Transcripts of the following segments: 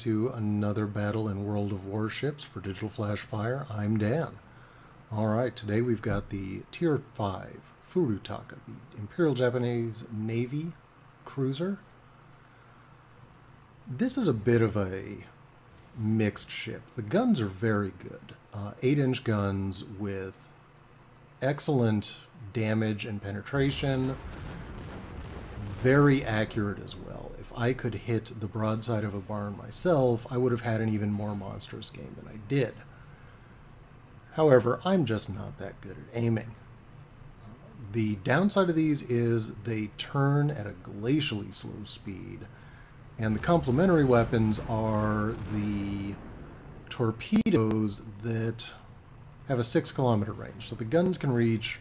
to another battle in World of Warships for Digital.Flash.Fire. I'm Dan. Alright, today we've got the Tier 5 Furutaka, the Imperial Japanese Navy cruiser. This is a bit of a mixed ship. The guns are very good. 8-inch guns with excellent damage and penetration. Very accurate as well. If I could hit the broadside of a barn myself, I would have had an even more monstrous game than I did. However, I'm just not that good at aiming. The downside of these is they turn at a glacially slow speed, and the complementary weapons are the torpedoes that have a 6-kilometer range. So the guns can reach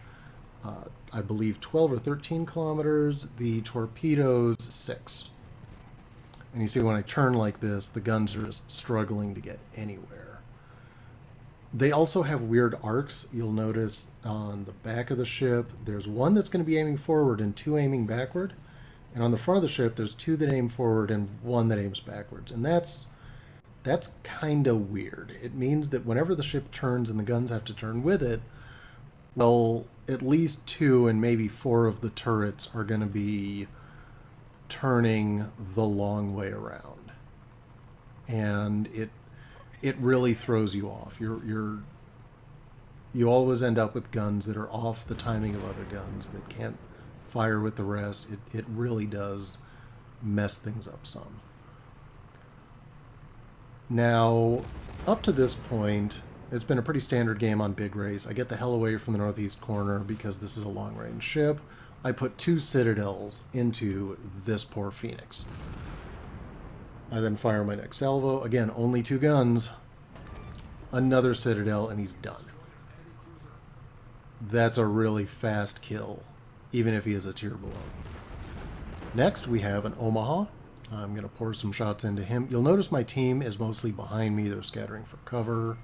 I believe 12 or 13 kilometers, the torpedoes 6. And you see when I turn like this, the guns are just struggling to get anywhere. They also have weird arcs. You'll notice on the back of the ship, there's one that's going to be aiming forward and 2 aiming backward. And on the front of the ship, there's 2 that aim forward and 1 that aims backwards. And that's kind of weird. It means that whenever the ship turns and the guns have to turn with it, well, at least 2 and maybe 4 of the turrets are going to be turning the long way around, and it really throws you off. You always end up with guns that are off the timing of other guns that can't fire with the rest. It really does mess things up some. Now, up to this point, it's been a pretty standard game on Big Race. I get the hell away from the northeast corner because this is a long-range ship. I put 2 citadels into this poor Phoenix. I then fire my next salvo. Again, only 2 guns. Another citadel, and he's done. That's a really fast kill, even if he is a tier below me. Next, we have an Omaha. I'm going to pour some shots into him. You'll notice my team is mostly behind me. They're scattering for cover.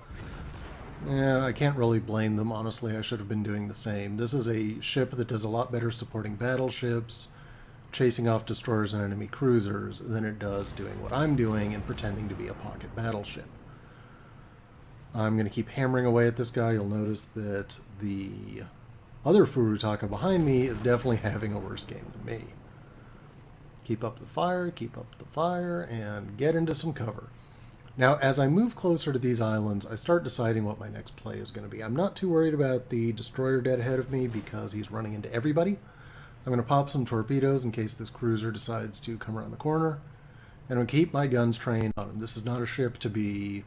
Yeah, I can't really blame them, honestly. I should have been doing the same. This is a ship that does a lot better supporting battleships, chasing off destroyers and enemy cruisers, than it does doing what I'm doing and pretending to be a pocket battleship. I'm going to keep hammering away at this guy. You'll notice that the other Furutaka behind me is definitely having a worse game than me. Keep up the fire, and get into some cover. Now, as I move closer to these islands, I start deciding what my next play is going to be. I'm not too worried about the destroyer dead ahead of me because he's running into everybody. I'm going to pop some torpedoes in case this cruiser decides to come around the corner. And I'm going to keep my guns trained on him. This is not a ship to be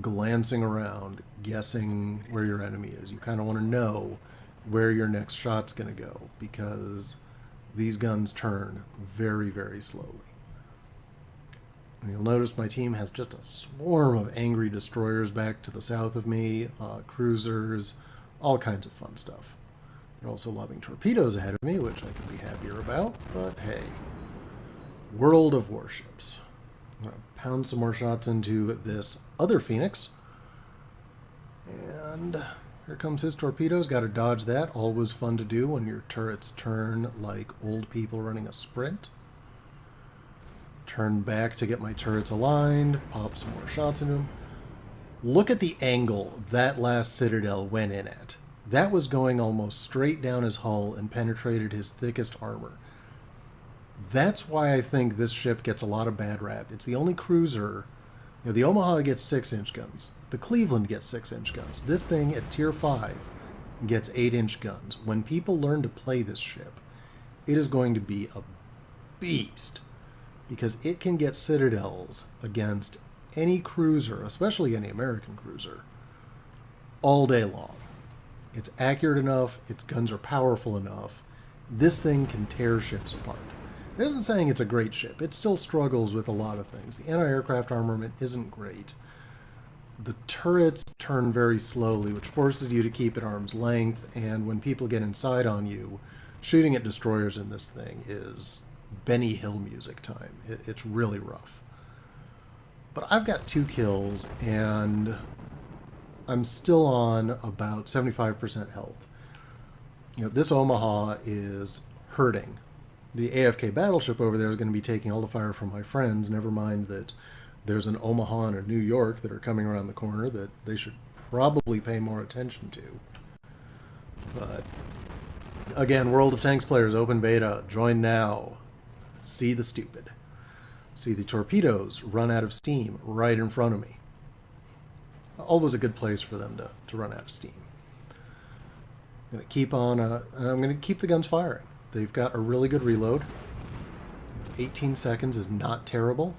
glancing around, guessing where your enemy is. You kind of want to know where your next shot's going to go because these guns turn very, very slowly. And you'll notice my team has just a swarm of angry destroyers back to the south of me, cruisers, all kinds of fun stuff. They're also lobbing torpedoes ahead of me, which I can be happier about, but hey. World of Warships. I'm going to pound some more shots into this other Phoenix. And here comes his torpedoes. Got to dodge that. Always fun to do when your turrets turn like old people running a sprint. Turn back to get my turrets aligned, pop some more shots into him. Look at the angle that last citadel went in at. That was going almost straight down his hull and penetrated his thickest armor. That's why I think this ship gets a lot of bad rap. It's the only cruiser. You know, the Omaha gets 6-inch guns. The Cleveland gets 6-inch guns. This thing at Tier 5 gets 8-inch guns. When people learn to play this ship, it is going to be a beast. Because it can get citadels against any cruiser, especially any American cruiser, all day long. It's accurate enough, its guns are powerful enough. This thing can tear ships apart. That isn't saying it's a great ship. It still struggles with a lot of things. The anti-aircraft armament isn't great. The turrets turn very slowly, which forces you to keep at arm's length, and when people get inside on you, shooting at destroyers in this thing is Benny Hill music time. It's really rough. But I've got 2 kills, and I'm still on about 75% health. You know, this Omaha is hurting. The AFK battleship over there is going to be taking all the fire from my friends, never mind that There's an Omaha and a New York that are coming around the corner that they should probably pay more attention to. But again, World of Tanks players, open beta, join now. See the stupid. See the torpedoes run out of steam right in front of me. Always a good place for them to run out of steam. I'm going to keep on, and I'm going to keep the guns firing. They've got a really good reload. 18 seconds is not terrible,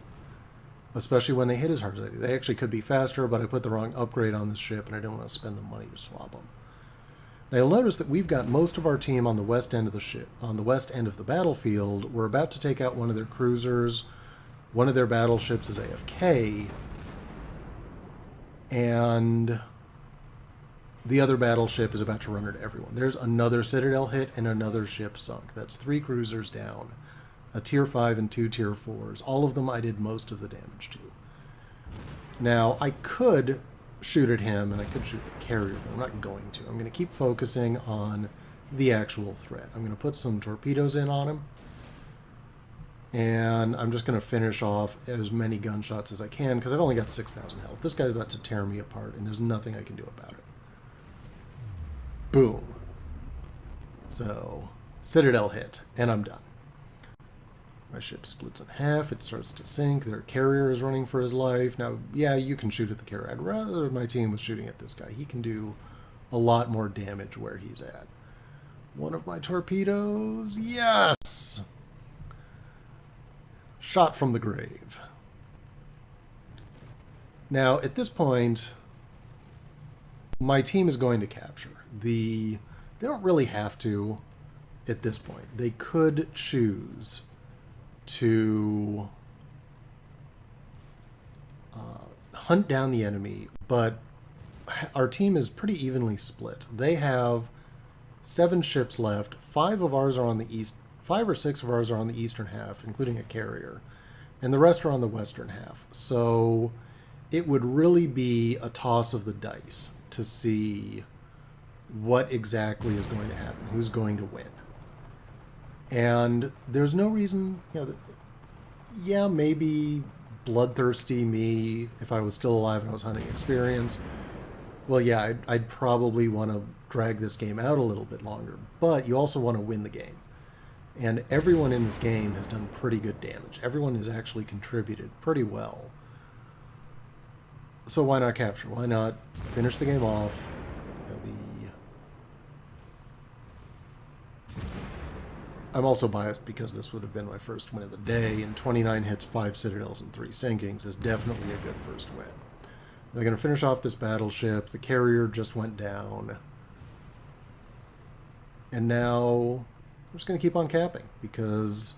especially when they hit as hard as they do. They actually could be faster, but I put the wrong upgrade on this ship, and I didn't want to spend the money to swap them. Now you'll notice that we've got most of our team on the west end of the ship, on the west end of the battlefield. We're about to take out one of their cruisers. One of their battleships is AFK, and the other battleship is about to run into everyone. There's another Citadel hit and another ship sunk. That's 3 cruisers down, a tier 5 and 2 tier 4s. All of them I did most of the damage to. Now, I could shoot at him, and I could shoot the carrier, but I'm not going to. I'm going to keep focusing on the actual threat. I'm going to put some torpedoes in on him, and I'm just going to finish off as many gunshots as I can, because I've only got 6,000 health. This guy's about to tear me apart, and there's nothing I can do about it. Boom. So, Citadel hit, and I'm done. My ship splits in half, it starts to sink, their carrier is running for his life. Now, yeah, you can shoot at the carrier. I'd rather my team was shooting at this guy. He can do a lot more damage where he's at. One of my torpedoes, yes! Shot from the grave. Now, at this point, my team is going to capture. They don't really have to at this point. They could choose to hunt down the enemy, but our team is pretty evenly split. They have 7 ships left. 5 of ours are on the east. 5 or 6 of ours are on the eastern half, including a carrier, and the rest are on the western half. So it would really be a toss of the dice to see what exactly is going to happen, who's going to win. And there's no reason, yeah, maybe bloodthirsty me, if I was still alive and I was hunting experience, well, yeah, I'd probably want to drag this game out a little bit longer. But you also want to win the game. And everyone in this game has done pretty good damage. Everyone has actually contributed pretty well. So why not capture? Why not finish the game off? I'm also biased because this would have been my first win of the day, and 29 hits, 5 citadels, and 3 sinkings is definitely a good first win. They're going to finish off this battleship. The carrier just went down. And now I'm just going to keep on capping, because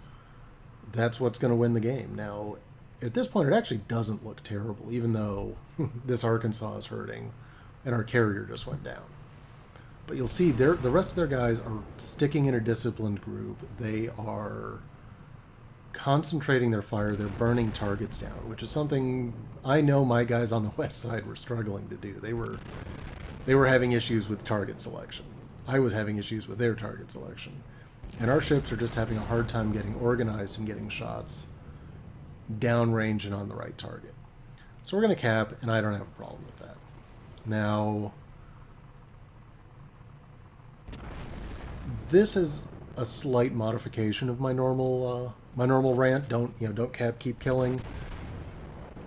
that's what's going to win the game. Now, at this point, it actually doesn't look terrible, even though this Arkansas is hurting, and our carrier just went down. But you'll see the rest of their guys are sticking in a disciplined group. They are concentrating their fire. They're burning targets down, which is something I know my guys on the west side were struggling to do. They were having issues with target selection. I was having issues with their target selection. And our ships are just having a hard time getting organized and getting shots downrange and on the right target. So we're going to cap, and I don't have a problem with that. Now, this is a slight modification of my normal rant. Don't cap, keep killing.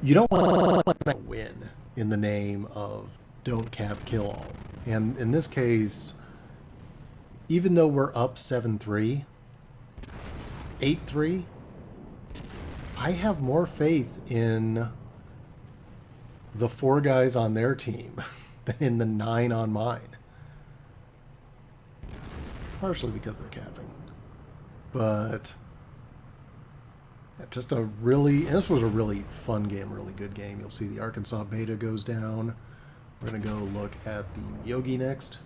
You don't want to win in the name of don't cap, kill all. And in this case, even though we're up 7-3, 8-3, I have more faith in the 4 guys on their team than in the 9 on mine. Partially because they're capping. But yeah, this was a really fun game, really good game. You'll see the Arkansas beta goes down. We're going to go look at the Miyogi next.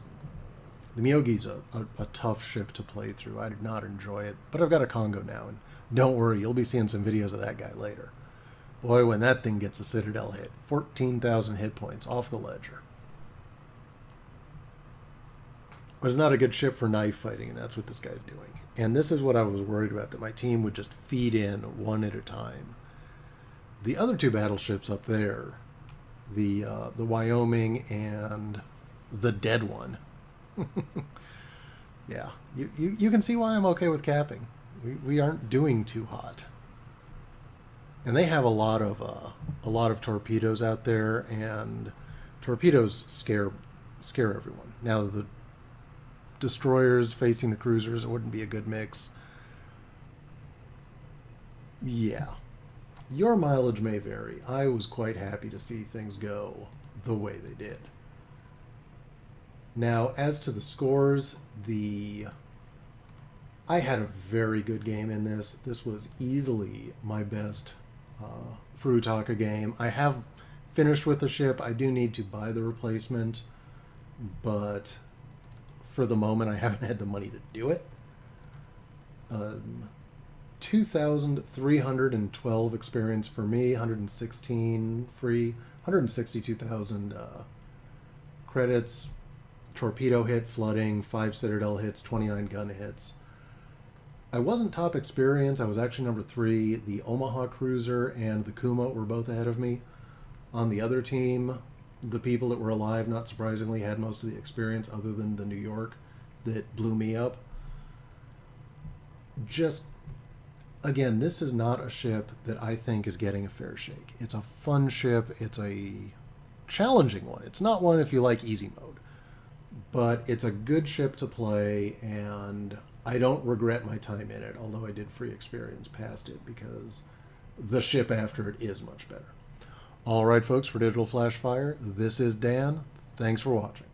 The Miyogi's a tough ship to play through. I did not enjoy it, but I've got a Congo now, and don't worry, you'll be seeing some videos of that guy later. Boy, when that thing gets a Citadel hit, 14,000 hit points off the ledger. But it's not a good ship for knife fighting, and that's what this guy's doing. And this is what I was worried about, that my team would just feed in one at a time. The other two battleships up there, the Wyoming and the dead one. Yeah, you can see why I'm okay with capping. We aren't doing too hot, and they have a lot of torpedoes out there, and torpedoes scare everyone. Now the destroyers facing the cruisers, it wouldn't be a good mix. Yeah, your mileage may vary. I was quite happy to see things go the way they did. Now, as to the scores, I had a very good game in this. This was easily my best Furutaka game. I have finished with the ship. I do need to buy the replacement, but for the moment, I haven't had the money to do it. 2,312 experience for me, 116 free, 162,000 credits, torpedo hit, flooding, 5 Citadel hits, 29 gun hits. I wasn't top experience. I was actually number 3. The Omaha Cruiser and the Kuma were both ahead of me. On the other team, the people that were alive, not surprisingly, had most of the experience other than the New York that blew me up. Just, again, this is not a ship that I think is getting a fair shake. It's a fun ship. It's a challenging one. It's not one if you like easy mode. But it's a good ship to play, and I don't regret my time in it, although I did free experience past it because the ship after it is much better. All right, folks, for Digital Flash Fire, this is Dan. Thanks for watching.